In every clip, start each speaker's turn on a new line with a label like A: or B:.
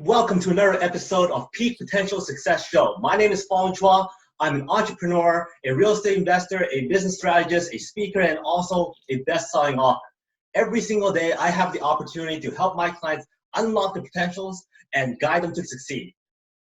A: welcome to another episode of Peak Potential Success Show. My name is Fong. I'm an entrepreneur, a real estate investor, a business strategist, a speaker, and also a best-selling author. Every single day, I have the opportunity to help my clients unlock their potentials and guide them to succeed.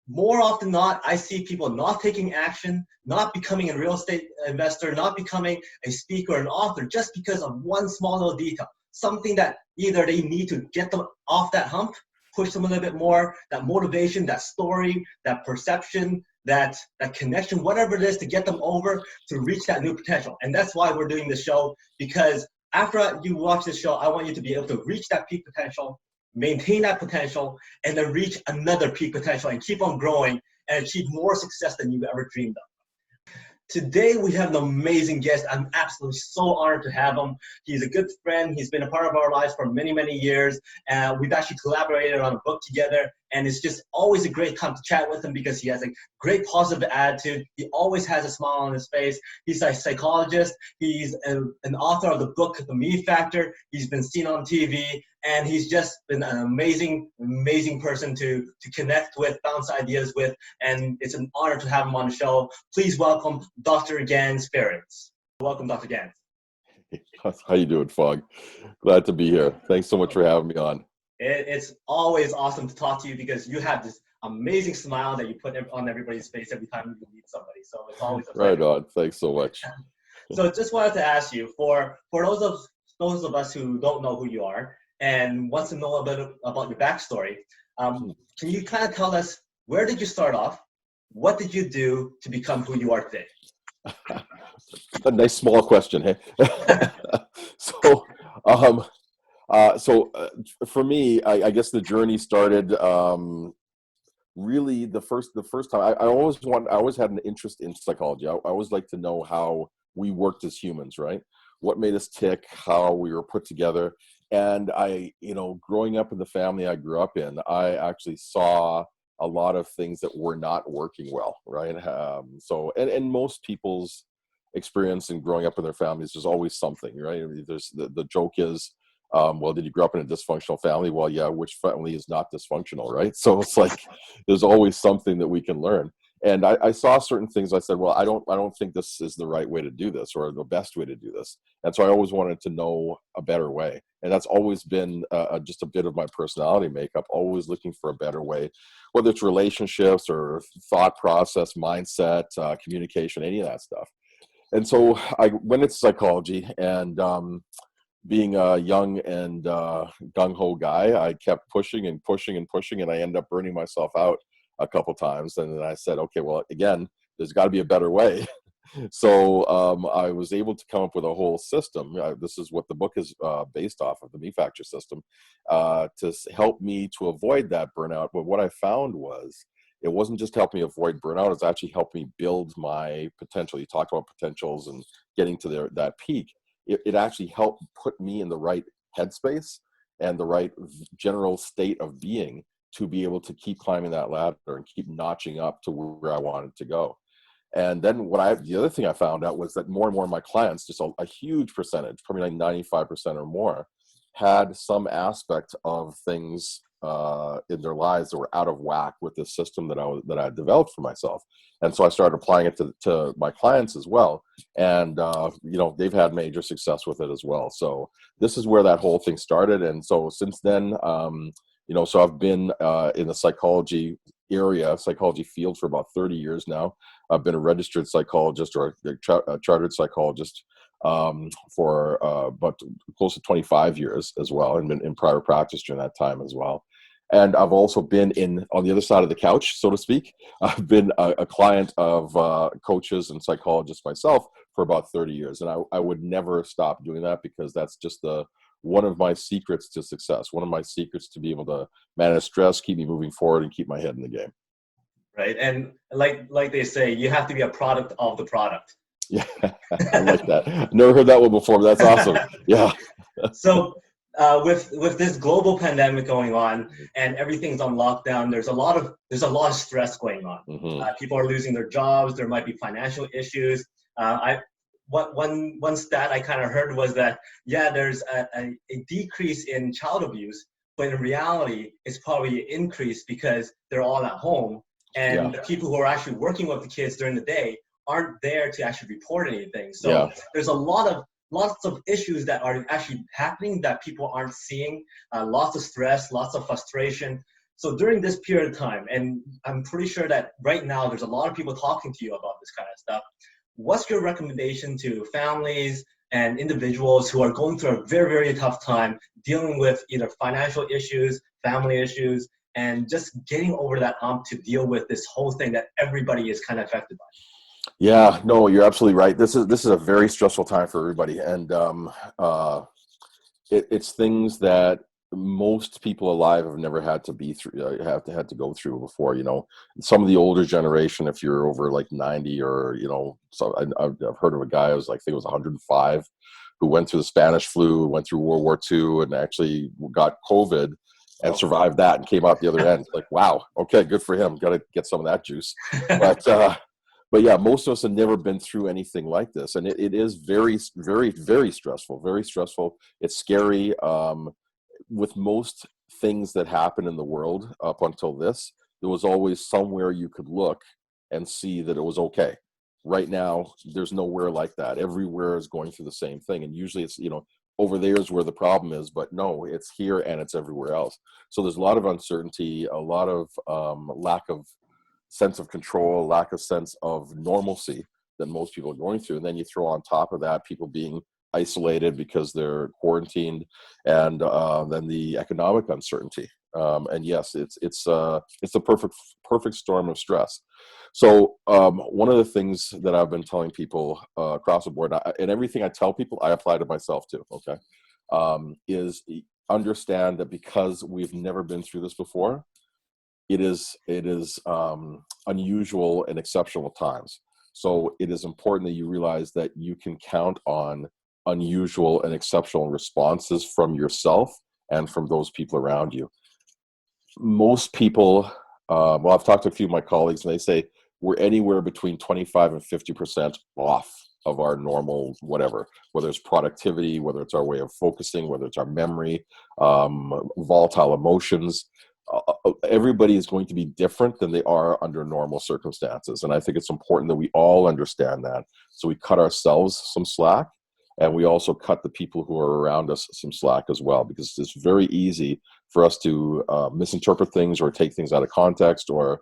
A: More often than not, I see people not taking action, not becoming a real estate investor, not becoming a speaker or an author just because of one small little detail. Something that either they need to get them off that hump, push them a little bit more, that motivation, that story, that perception, that connection, whatever it is to get them over to reach that new potential. And that's why we're doing this show, because after you watch this show, I want you to be able to reach that peak potential, maintain that potential, and then reach another peak potential and keep on growing and achieve more success than you've ever dreamed of. Today, we have an amazing guest. I'm absolutely so honored to have him. He's a good friend. He's been a part of our lives for many, many years. We've actually collaborated on a book together, and it's just always a great time to chat with him because he has a great positive attitude. He always has a smile on his face. He's a psychologist. He's an author of the book, The Me Factor. He's been seen on TV, and he's just been an amazing, amazing person to connect with, bounce ideas with, and it's an honor to have him on the show. Please welcome Dr. Ganz Ferrance. Welcome, Dr. Ganz.
B: How you doing, Fong? Glad to be here. Thanks so much for having me on.
A: It's always awesome to talk to you because you have this amazing smile that you put on everybody's face every time you meet somebody. So it's always a pleasure.
B: Right on. Thanks so much.
A: So just wanted to ask you, for those of us who don't know who you are and wants to know a bit about your backstory, can you kind of tell us, where did you start off? What did you do to become who you are today?
B: A nice small question, hey? For me, I guess the journey started really the first time. I always had an interest in psychology. I always like to know how we worked as humans, right? What made us tick, how we were put together. And growing up in the family I grew up in, I actually saw a lot of things that were not working well, right? And most people's experience in growing up in their families, there's always something, right? I mean, there's the joke is, well, did you grow up in a dysfunctional family? Well, yeah, which family is not dysfunctional, right? So it's like, there's always something that we can learn. And I saw certain things. I said, well, I don't think this is the right way to do this or the best way to do this. And so I always wanted to know a better way. And that's always been just a bit of my personality makeup, always looking for a better way, whether it's relationships or thought process, mindset, communication, any of that stuff. And so I went into psychology, and being a young and gung-ho guy, I kept pushing and pushing and pushing, and I ended up burning myself out a couple times. And then I said, okay, well, again, there's got to be a better way. So I was able to come up with a whole system. This is what the book is based off of, the Me Factor system, to help me to avoid that burnout. But what I found was, it wasn't just helping me avoid burnout, it's actually helped me build my potential. You talked about potentials and getting to that peak. It actually helped put me in the right headspace and the right general state of being to be able to keep climbing that ladder and keep notching up to where I wanted to go. And then the other thing I found out was that more and more of my clients, just a huge percentage, probably like 95% or more, had some aspect of things in their lives that were out of whack with the system that I had developed for myself. And so I started applying it to my clients as well. And, they've had major success with it as well. So this is where that whole thing started. And so since then, so I've been in the psychology field for about 30 years now. I've been a registered psychologist or a chartered psychologist for about close to 25 years as well, and been in private practice during that time as well. And I've also been on the other side of the couch, so to speak. I've been a client of coaches and psychologists myself for about 30 years. And I would never stop doing that, because that's just one of my secrets to success, one of my secrets to be able to manage stress, keep me moving forward, and keep my head in the game.
A: Right. And like they say, you have to be a product of the product.
B: Yeah, I like that. Never heard that one before, but that's awesome. Yeah.
A: So with this global pandemic going on and everything's on lockdown, there's a lot of stress going on.
B: Mm-hmm.
A: People are losing their jobs. There might be financial issues. One stat I kind of heard was that, there's a decrease in child abuse but in reality, it's probably an increase because they're all at home, and the people who are actually working with the kids during the day aren't there to actually report anything. So there's lots of issues that are actually happening that people aren't seeing, lots of stress, lots of frustration. So during this period of time, and I'm pretty sure that right now there's a lot of people talking to you about this kind of stuff, what's your recommendation to families and individuals who are going through a very, very tough time dealing with either financial issues, family issues, and just getting over that hump to deal with this whole thing that everybody is kind of affected by?
B: Yeah, no, you're absolutely right. This is a very stressful time for everybody, and it's things that most people alive have never had to be through, had to go through before. You know, some of the older generation, if you're over like 90, or so I've heard of a guy who was like, I think it was 105, who went through the Spanish flu, went through World War II, and actually got COVID and survived that and came out the other end. Like, wow, okay, good for him. Got to get some of that juice. But yeah, most of us have never been through anything like this, and it is very, very, very stressful. Very stressful. It's scary. With most things that happen in the world up until this, there was always somewhere you could look and see that it was okay. Right now, there's nowhere like that. Everywhere is going through the same thing, and usually it's over there is where the problem is, but no, it's here and it's everywhere else. So there's a lot of uncertainty, a lot of lack of sense of control, lack of sense of normalcy that most people are going through. And then you throw on top of that people being isolated because they're quarantined, and then the economic uncertainty. And yes, it's a perfect storm of stress. So one of the things that I've been telling people across the board, and everything I tell people, I apply to myself too. Okay, is understand that because we've never been through this before, it is unusual and exceptional times. So it is important that you realize that you can count on unusual and exceptional responses from yourself and from those people around you. Most people, well, I've talked to a few of my colleagues, and they say we're anywhere between 25 and 50% off of our normal whatever, whether it's productivity, whether it's our way of focusing, whether it's our memory, volatile emotions. Everybody is going to be different than they are under normal circumstances. And I think it's important that we all understand that. So we cut ourselves some slack, and we also cut the people who are around us some slack as well, because it's very easy for us to misinterpret things or take things out of context, or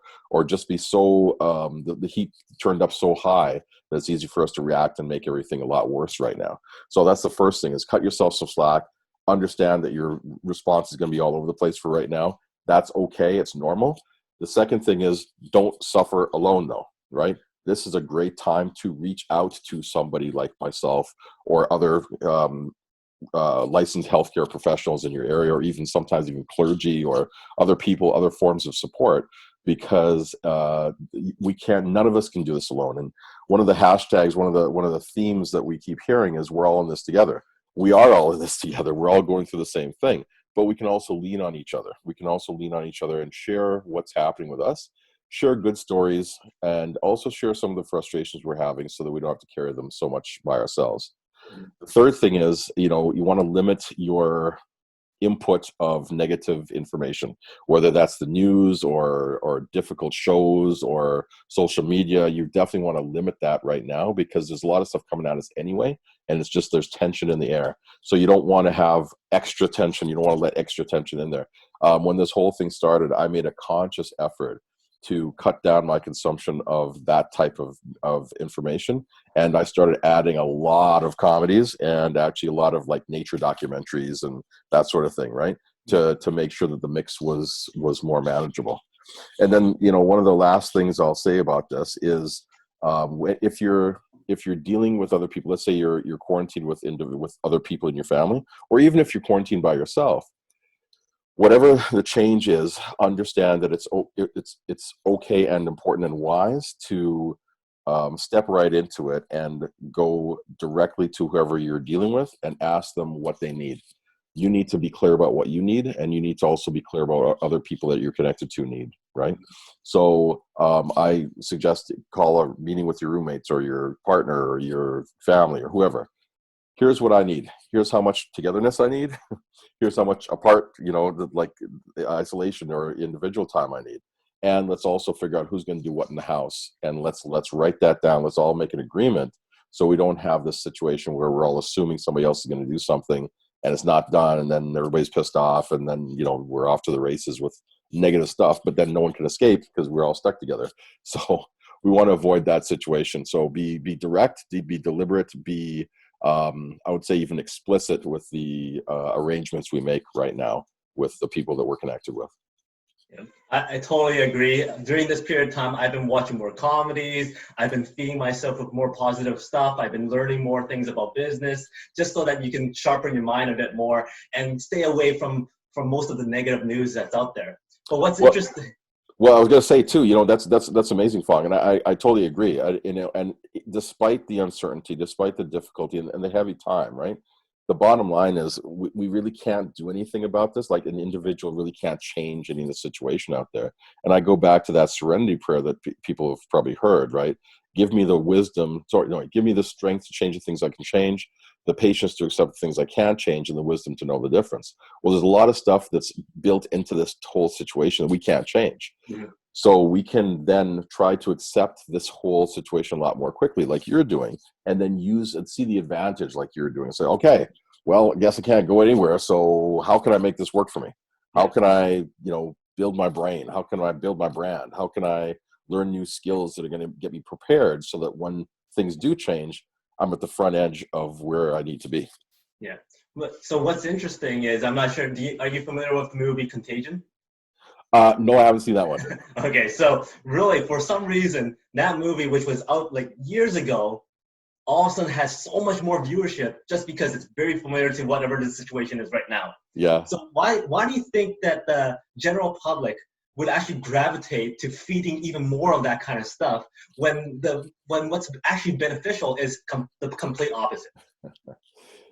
B: just be so, the heat turned up so high that it's easy for us to react and make everything a lot worse right now. So that's the first thing, is cut yourself some slack. Understand that your response is going to be all over the place for right now. That's okay. It's normal. The second thing is, don't suffer alone though, right? This is a great time to reach out to somebody like myself or other licensed healthcare professionals in your area, or even sometimes even clergy or other people, other forms of support, because none of us can do this alone. And one of the hashtags, one of the themes that we keep hearing is, we're all in this together. We are all in this together. We're all going through the same thing. But we can also lean on each other. We can also lean on each other and share what's happening with us, share good stories, and also share some of the frustrations we're having, so that we don't have to carry them so much by ourselves. The third thing is, you want to limit your input of negative information, whether that's the news or difficult shows or social media. You definitely want to limit that right now, because there's a lot of stuff coming at us anyway, and it's just, there's tension in the air. So you don't want to have extra tension. You don't want to let extra tension in there. When this whole thing started, I made a conscious effort to cut down my consumption of that type of information. And I started adding a lot of comedies, and actually a lot of like nature documentaries and that sort of thing, right? To make sure that the mix was more manageable. And then, one of the last things I'll say about this is, if you're dealing with other people, let's say you're quarantined with other people in your family, or even if you're quarantined by yourself, whatever the change is, understand that it's okay and important and wise to step right into it and go directly to whoever you're dealing with and ask them what they need. You need to be clear about what you need, and you need to also be clear about what other people that you're connected to need, right? So I suggest call a meeting with your roommates or your partner or your family or whoever. here's what I need. Here's how much togetherness I need. Here's how much apart, like isolation or individual time I need. And let's also figure out who's going to do what in the house. And let's write that down. Let's all make an agreement so we don't have this situation where we're all assuming somebody else is going to do something and it's not done, and then everybody's pissed off, and then we're off to the races with negative stuff, but then no one can escape because we're all stuck together. So we want to avoid that situation. So be direct, be deliberate, be I would say even explicit with the arrangements we make right now with the people that we're connected with.
A: Yeah, I totally agree. During this period of time, I've been watching more comedies. I've been feeding myself with more positive stuff. I've been learning more things about business, just so that you can sharpen your mind a bit more and stay away from most of the negative news that's out there. But what's interesting.
B: Well, I was going to say too, that's amazing, Fong, and I totally agree. And despite the uncertainty, despite the difficulty and the heavy time, right? The bottom line is we really can't do anything about this. Like, an individual really can't change any of the situation out there. And I go back to that serenity prayer that people have probably heard, right? Give me the wisdom, give me the strength to change the things I can change, the patience to accept the things I can't change, and the wisdom to know the difference. Well, there's a lot of stuff that's built into this whole situation that we can't change. Mm-hmm. So we can then try to accept this whole situation a lot more quickly, like you're doing, and then use and see the advantage like you're doing. Say, okay, well, I guess I can't go anywhere. So how can I make this work for me? How can I, build my brain? How can I build my brand? How can I learn new skills that are going to get me prepared so that when things do change, I'm at the front edge of where I need to be.
A: Yeah. So what's interesting is, I'm not sure, are you familiar with the movie Contagion?
B: No, I haven't seen that one.
A: Okay, so really, for some reason, that movie, which was out like years ago, all of a sudden has so much more viewership just because it's very familiar to whatever the situation is right now.
B: Yeah.
A: So why do you think that the general public would actually gravitate to feeding even more of that kind of stuff when what's actually beneficial is the complete opposite?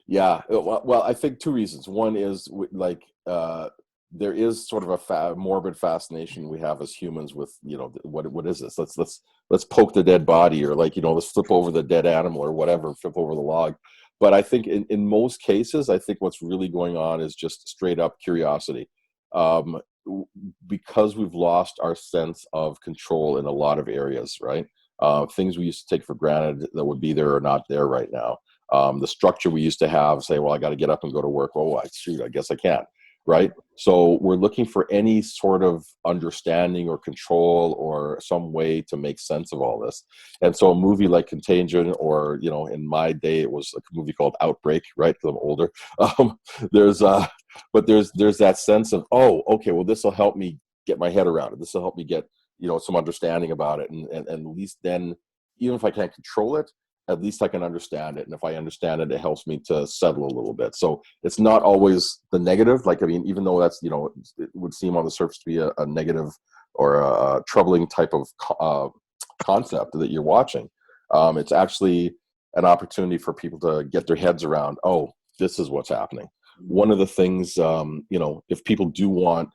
B: Yeah. Well, I think two reasons. One is there is sort of a morbid fascination we have as humans with, what is this? Let's poke the dead body, or let's flip over the dead animal or whatever, flip over the log. But I think in most cases, I think what's really going on is just straight up curiosity. Because we've lost our sense of control in a lot of areas, right? Things we used to take for granted that would be there are not there right now. The structure we used to have, say, well, I got to get up and go to work. Oh, shoot, I guess I can't. Right? So we're looking for any sort of understanding or control or some way to make sense of all this. And so a movie like Contagion, or, in my day, it was a movie called Outbreak, right? Because I'm older. There's that sense of, oh, okay, well, this will help me get my head around it. This will help me get, some understanding about it. And at least then, even if I can't control it, at least I can understand it. And if I understand it, it helps me to settle a little bit. So it's not always the negative. Even though that's, it would seem on the surface to be a negative or a troubling type of concept that you're watching. It's actually an opportunity for people to get their heads around, oh, this is what's happening. One of the things, if people do want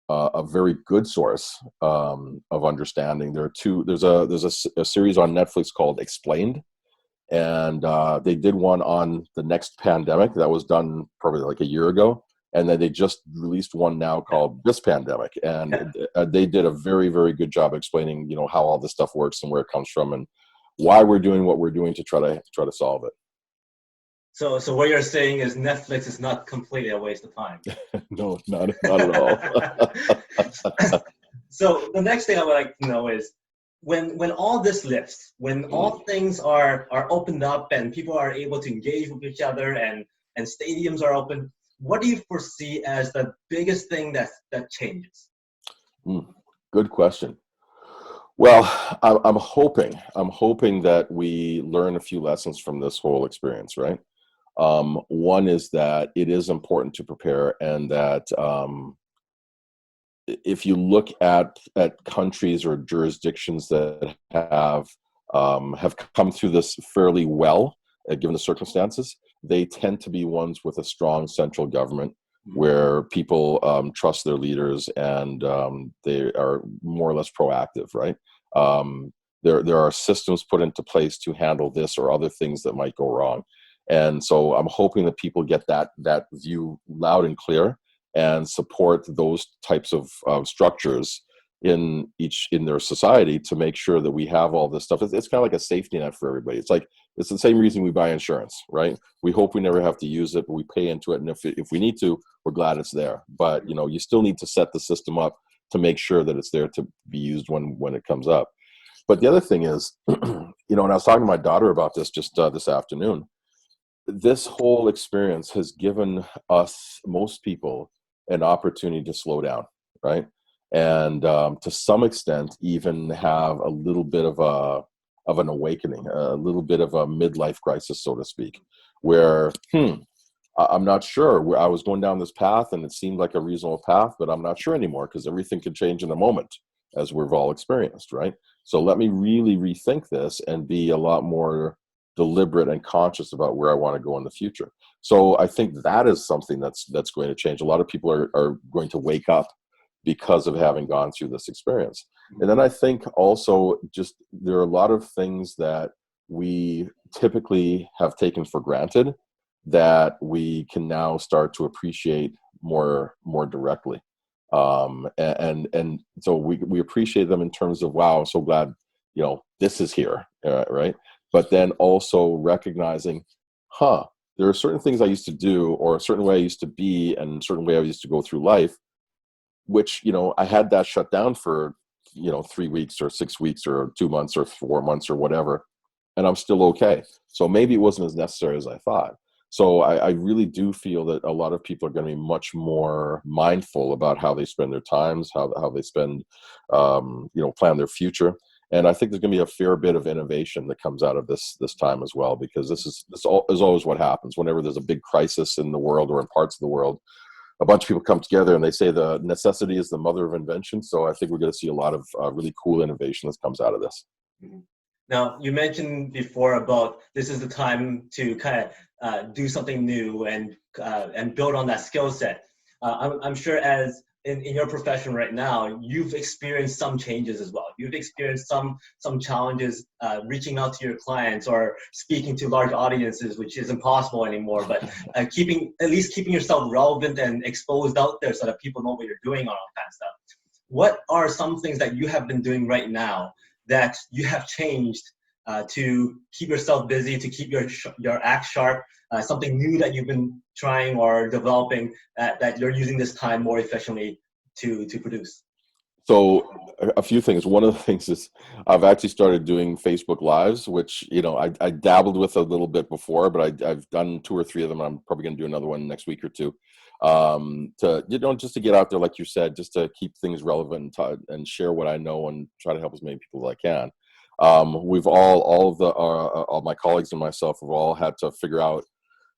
B: a very good source of understanding, there's a series on Netflix called Explained. And they did one on the next pandemic that was done probably like a year ago, and then they just released one now called This Pandemic, and they did a very, very good job explaining how all this stuff works and where it comes from and why we're doing what we're doing to try to solve it.
A: So what you're saying is Netflix is not completely a waste of time.
B: No, not at all.
A: So the next thing I would like to know is, when all this lifts, when all things are opened up and people are able to engage with each other and stadiums are open, what do you foresee as the biggest thing that changes?
B: Good question. Well, I'm hoping that we learn a few lessons from this whole experience, right? One is that it is important to prepare, and that if you look at countries or jurisdictions that have come through this fairly well, given the circumstances, they tend to be ones with a strong central government where people trust their leaders, and they are more or less proactive, right? There are systems put into place to handle this or other things that might go wrong. And so I'm hoping that people get that view loud and clear and support those types of structures in their society to make sure that we have all this stuff. It's kind of like a safety net for everybody. It's the same reason we buy insurance, right? We hope we never have to use it, but we pay into it. And if we need to, we're glad it's there. But, you still need to set the system up to make sure that it's there to be used when it comes up. But the other thing is, and I was talking to my daughter about this just this afternoon. This whole experience has given us, most people, an opportunity to slow down, right? And to some extent, even have a little bit of an awakening, a little bit of a midlife crisis, so to speak, where I'm not sure. I was going down this path and it seemed like a reasonable path, but I'm not sure anymore because everything can change in a moment, as we've all experienced, right? So let me really rethink this and be a lot more deliberate and conscious about where I want to go in the future. So I think that is something that's going to change. A lot of people are going to wake up because of having gone through this experience. And then I think also just there are a lot of things that we typically have taken for granted that we can now start to appreciate more directly. And so we appreciate them in terms of, wow, I'm so glad, this is here, right? But then also recognizing, there are certain things I used to do, or a certain way I used to be, and a certain way I used to go through life, which, I had that shut down for, 3 weeks or 6 weeks or 2 months or 4 months or whatever, and I'm still okay. So maybe it wasn't as necessary as I thought. So I really do feel that a lot of people are going to be much more mindful about how they spend their times, how they spend, plan their future. And I think there's going to be a fair bit of innovation that comes out of this time as well, because this is always what happens whenever there's a big crisis in the world or in parts of the world. A bunch of people come together and they say the necessity is the mother of invention. So I think we're going to see a lot of really cool innovation that comes out of this.
A: Mm-hmm. Now, you mentioned before about this is the time to kind of do something new and build on that skill set. I'm sure as in your profession right now, you've experienced some changes as well. You've experienced some challenges reaching out to your clients or speaking to large audiences, which isn't possible anymore. But keeping yourself relevant and exposed out there so that people know what you're doing on all kind of stuff. What are some things that you have been doing right now that you have changed to keep yourself busy, to keep your act sharp, something new that you've been trying or developing that you're using this time more efficiently to produce?
B: So a few things. One of the things is I've actually started doing Facebook Lives, which, I dabbled with a little bit before, but I've done 2 or 3 of them. I'm probably going to do another one next week or 2 just to get out there, like you said, just to keep things relevant and share what I know and try to help as many people as I can. We've all my colleagues and myself have all had to figure out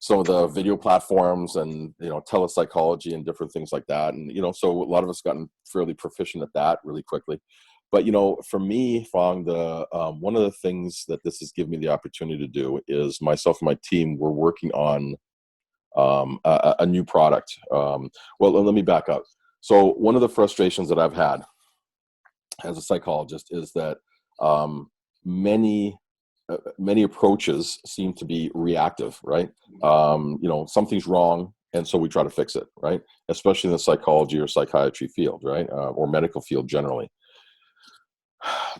B: some of the video platforms and, telepsychology and different things like that. And, so a lot of us gotten fairly proficient at that really quickly. But, for me, Fong, one of the things that this has given me the opportunity to do is myself and my team, we're working on a new product. Well, let me back up. So one of the frustrations that I've had as a psychologist is that many approaches seem to be reactive, right? Something's wrong, and so we try to fix it, right? Especially in the psychology or psychiatry field, right? Or medical field generally.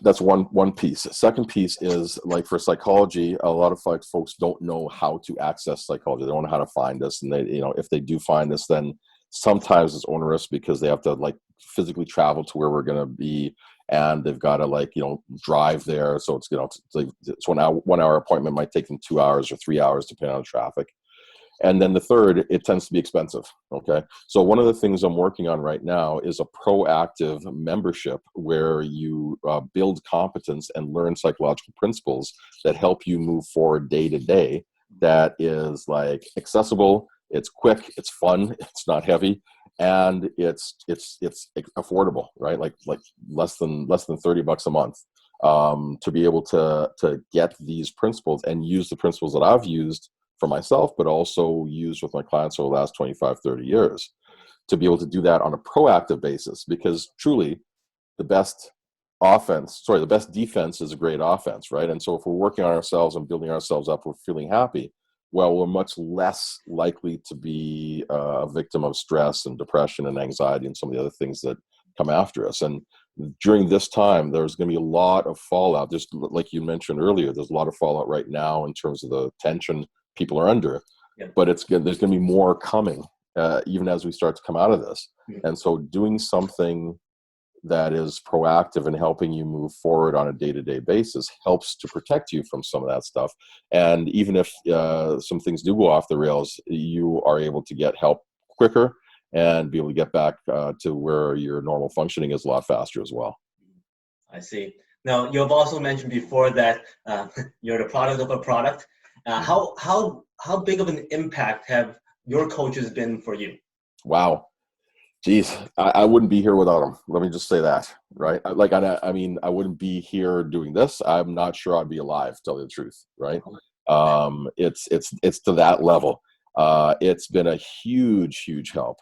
B: That's one piece. Second piece is, like, for psychology, a lot of folks don't know how to access psychology. They don't know how to find us, and they, if they do find us, then sometimes it's onerous because they have to physically travel to where we're going to be, and they've got to drive there. So it's it's 1 hour appointment might take them 2 hours or 3 hours depending on the traffic. And then the third, it tends to be expensive. Okay. So one of the things I'm working on right now is a proactive membership where you build competence and learn psychological principles that help you move forward day to day. That is accessible. It's quick. It's fun. It's not heavy. And it's affordable, right? Like less than $30 a month to be able to get these principles and use the principles that I've used for myself, but also used with my clients over the last 25, 30 years, to be able to do that on a proactive basis. Because truly, the best defense is a great offense, right? And so if we're working on ourselves and building ourselves up, we're feeling happy, well, we're much less likely to be a victim of stress and depression and anxiety and some of the other things that come after us. And during this time, there's going to be a lot of fallout. Just like you mentioned earlier, there's a lot of fallout right now in terms of the tension people are under.
A: Yeah.
B: But there's going to be more coming, even as we start to come out of this.
A: Yeah.
B: And so doing something that is proactive in helping you move forward on a day-to-day basis helps to protect you from some of that stuff. And even if some things do go off the rails, you are able to get help quicker and be able to get back to where your normal functioning is a lot faster as well.
A: I see. Now, you've also mentioned before that you're the product of a product. How big of an impact have your coaches been for you?
B: Wow. Geez, I wouldn't be here without them. Let me just say that, right? Like, I mean, I wouldn't be here doing this. I'm not sure I'd be alive, to tell you the truth, right? It's to that level. It's been a huge help.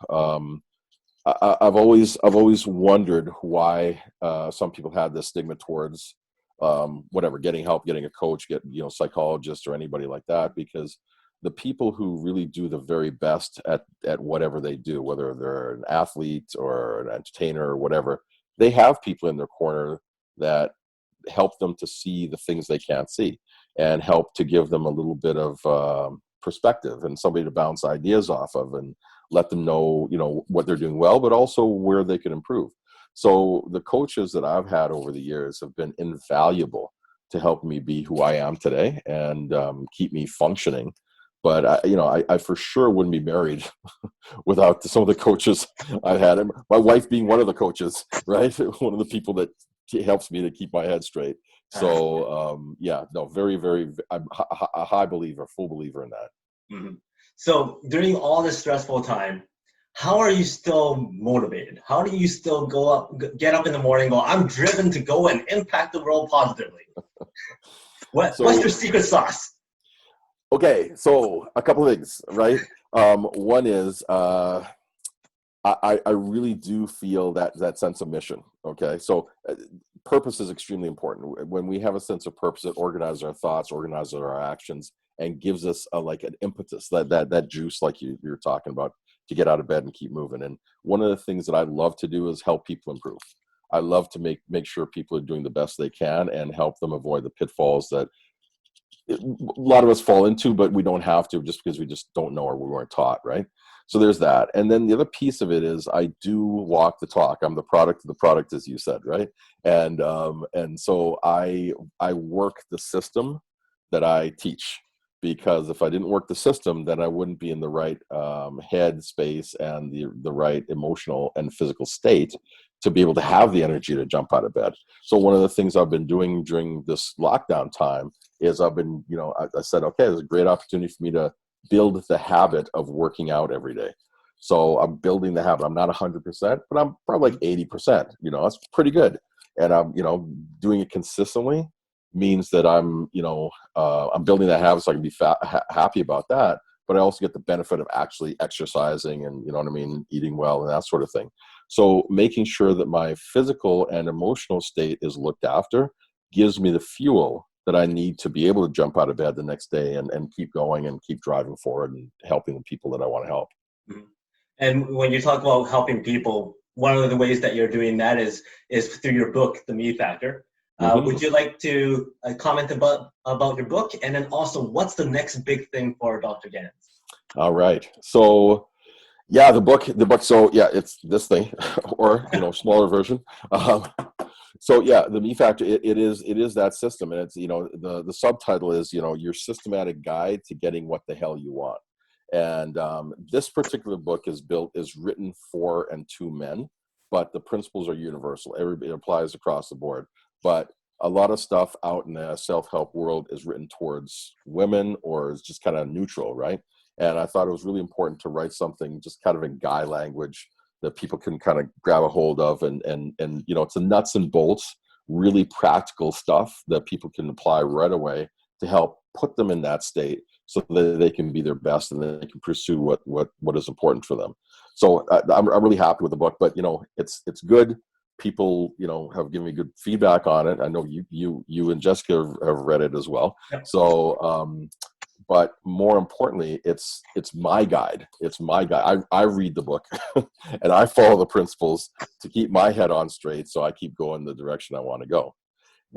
B: I've always wondered why some people had this stigma towards whatever, getting help, getting a coach, psychologist or anybody like that, because the people who really do the very best at whatever they do, whether they're an athlete or an entertainer or whatever, they have people in their corner that help them to see the things they can't see and help to give them a little bit of perspective and somebody to bounce ideas off of and let them know, what they're doing well, but also where they can improve. So the coaches that I've had over the years have been invaluable to help me be who I am today and keep me functioning. But I for sure wouldn't be married without some of the coaches I've had. My wife being one of the coaches, right? One of the people that helps me to keep my head straight. So I'm a high believer, full believer in that.
A: Mm-hmm. So during all this stressful time, how are you still motivated? How do you still get up in the morning and go, I'm driven to go and impact the world positively? What's your secret sauce?
B: Okay, so a couple of things, right? One is I really do feel that sense of mission. Okay, so purpose is extremely important. When we have a sense of purpose, it organizes our thoughts, organizes our actions, and gives us like an impetus, that juice, like you're talking about, to get out of bed and keep moving. And one of the things that I love to do is help people improve. I love to make sure people are doing the best they can and help them avoid the pitfalls that a lot of us fall into, but we don't have to just because we just don't know or we weren't taught, right? So there's that. And then the other piece of it is I do walk the talk. I'm the product of the product, as you said, right? And so I work the system that I teach, because if I didn't work the system, then I wouldn't be in the right head space and the right emotional and physical state to be able to have the energy to jump out of bed. So one of the things I've been doing during this lockdown time is I've been, I said, okay, there's a great opportunity for me to build the habit of working out every day. So I'm building the habit. I'm not 100%, but I'm probably like 80%. That's pretty good. And I'm, doing it consistently means that I'm building that habit so I can be happy about that. But I also get the benefit of actually exercising and, eating well and that sort of thing. So making sure that my physical and emotional state is looked after gives me the fuel that I need to be able to jump out of bed the next day and keep going and keep driving forward and helping the people that I want to help.
A: Mm-hmm. And when you talk about helping people, one of the ways that you're doing that is through your book, The Me Factor. Would you like to comment about your book? And then also, what's the next big thing for Dr. Ganz?
B: All right. So, yeah, the book. So, yeah, it's this thing, or smaller version. So, yeah, the Me Factor. It is that system, and it's the subtitle is your systematic guide to getting what the hell you want. And this particular book is written for and to men, but the principles are universal. It applies across the board. But a lot of stuff out in the self-help world is written towards women or is just kind of neutral, right? And I thought it was really important to write something just kind of in guy language that people can kind of grab a hold of. And it's the nuts and bolts, really practical stuff that people can apply right away to help put them in that state so that they can be their best and they can pursue what is important for them. So I'm really happy with the book, but it's good. People have given me good feedback on it. I know you and Jessica have read it as well.
A: Yep.
B: So but more importantly, it's my guide. It's my guide. I read the book and I follow the principles to keep my head on straight, so I keep going the direction I want to go.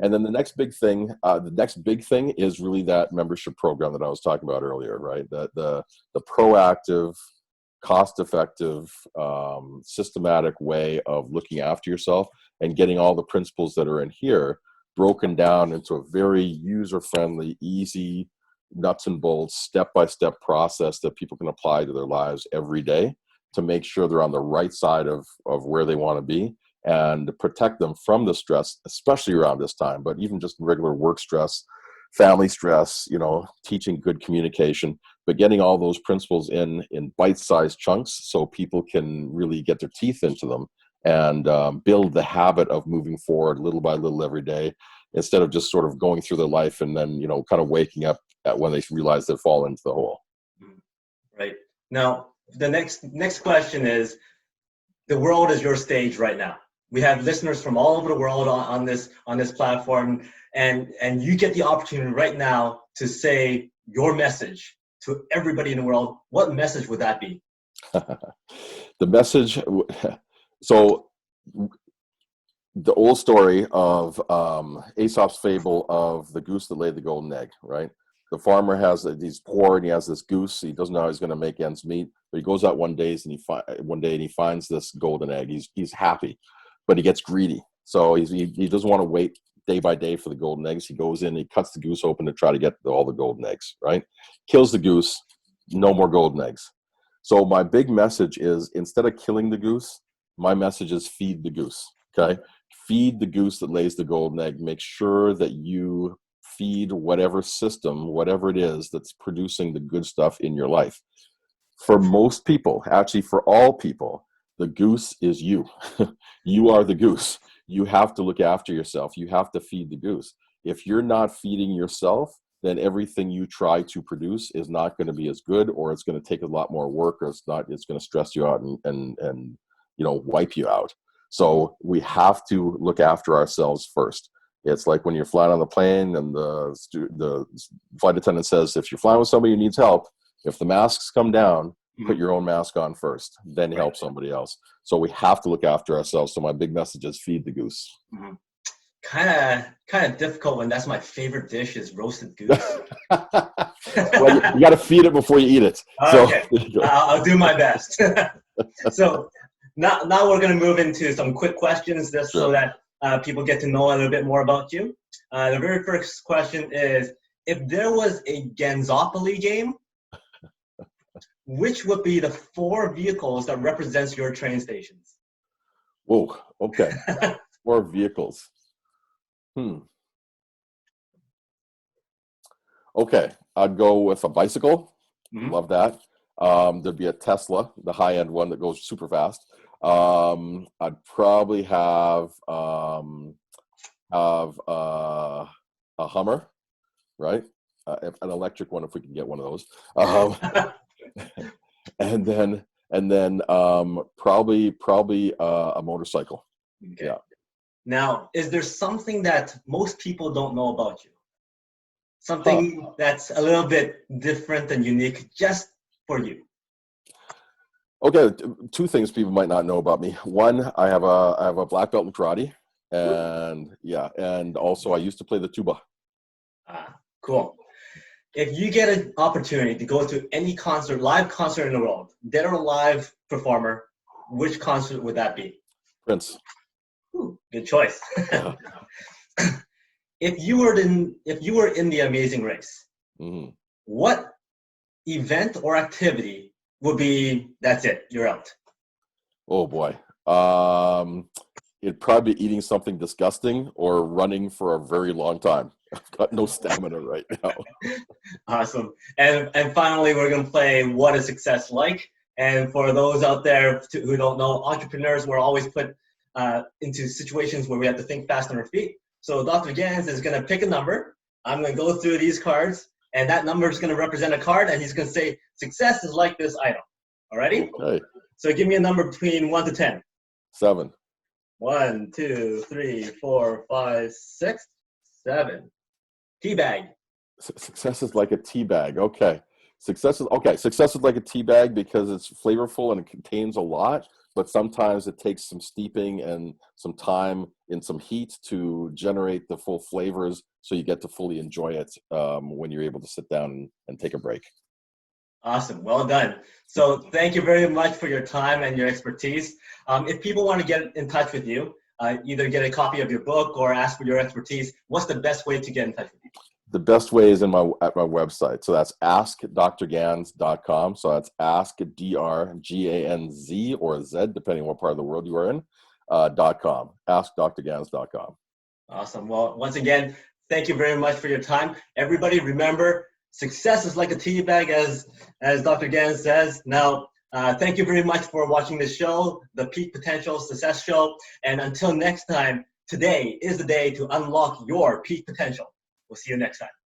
B: And then the next big thing is really that membership program that I was talking about earlier, right? The proactive, cost-effective, systematic way of looking after yourself and getting all the principles that are in here broken down into a very user-friendly, easy, nuts and bolts, step-by-step process that people can apply to their lives every day to make sure they're on the right side of where they want to be and protect them from the stress, especially around this time, but even just regular work stress, family stress, teaching good communication, but getting all those principles in bite-sized chunks so people can really get their teeth into them and build the habit of moving forward little by little every day, instead of just sort of going through their life and then, kind of waking up at when they realize they've fallen into the hole.
A: Right. Now, the next question is, the world is your stage right now. We have listeners from all over the world on this platform, and you get the opportunity right now to say your message to everybody in the world. What message would that be?
B: The message, so the old story of Aesop's fable of the goose that laid the golden egg, right? The farmer he's poor and he has this goose. He doesn't know how he's going to make ends meet, but he goes out one day and he finds this golden egg. He's happy, but he gets greedy. So he doesn't want to wait day by day for the golden eggs. He goes in, he cuts the goose open to try to get all the golden eggs, right? Kills the goose, no more golden eggs. So my big message is, instead of killing the goose, my message is feed the goose, okay? Feed the goose that lays the golden egg. Make sure that you feed whatever system, whatever it is that's producing the good stuff in your life. For most people, actually for all people, the goose is you. You are the goose. You have to look after yourself. You have to feed the goose. If you're not feeding yourself, then everything you try to produce is not going to be as good, or it's going to take a lot more work, or it's going to stress you out and wipe you out. So we have to look after ourselves first. It's like when you're flying on the plane and the flight attendant says, if you're flying with somebody who needs help, if the masks come down, put your own mask on first, then help somebody else. So we have to look after ourselves. So my big message is feed the goose.
A: Mm-hmm. Kind of difficult when that's my favorite dish is roasted goose.
B: Well, you got to feed it before you eat it.
A: Okay,
B: So,
A: I'll do my best. So now we're going to move into some quick questions just so that people get to know a little bit more about you. The very first question is, if there was a Ganzopoly game, which would be the 4 vehicles that represents your train stations?
B: Whoa, okay. 4 vehicles. Okay, I'd go with a bicycle. Mm-hmm. Love that. There'd be a Tesla, the high-end one that goes super fast. I'd probably have a Hummer, right? An electric one if we can get one of those. and then probably a motorcycle.
A: Okay.
B: Yeah.
A: Now, is there something that most people don't know about you? Something that's a little bit different and unique just for you?
B: Okay, 2 things people might not know about me. One, I have a black belt in karate, and also I used to play the tuba.
A: Cool. If you get an opportunity to go to any live concert in the world, dead or alive performer, which concert would that be?
B: Prince.
A: Ooh, good choice. If you were in the Amazing Race, mm-hmm. what event or activity would be, that's it, you're out?
B: Oh boy. It'd probably be eating something disgusting or running for a very long time. I've got no stamina right now.
A: Awesome. And finally, we're going to play What is Success Like? And for those out there who don't know, entrepreneurs were always put into situations where we have to think fast on our feet. So Dr. Ganz is going to pick a number. I'm going to go through these cards, and that number is going to represent a card, and he's going to say, success is like this item. Alrighty? Okay. So give me a number between 1 to 10.
B: 7.
A: 1, 2, 3, 4, 5, 6, 7. Teabag.
B: Success is like a tea bag. Okay. Success is like a tea bag because it's flavorful and it contains a lot, but sometimes it takes some steeping and some time in some heat to generate the full flavors so you get to fully enjoy it when you're able to sit down and take a break.
A: Awesome. Well done. So thank you very much for your time and your expertise. If people want to get in touch with you, either get a copy of your book or ask for your expertise, what's the best way to get in touch with you?
B: The best way is at my website. So that's askdrganz.com. So that's ask DRGANZ or Z, depending on what part of the world you are in, .com. Askdrganz.com.
A: Awesome. Well, once again, thank you very much for your time. Everybody remember, success is like a tea bag, as Dr. Ganz says. Now, thank you very much for watching this show, the Peak Potential Success Show. And until next time, today is the day to unlock your peak potential. We'll see you next time.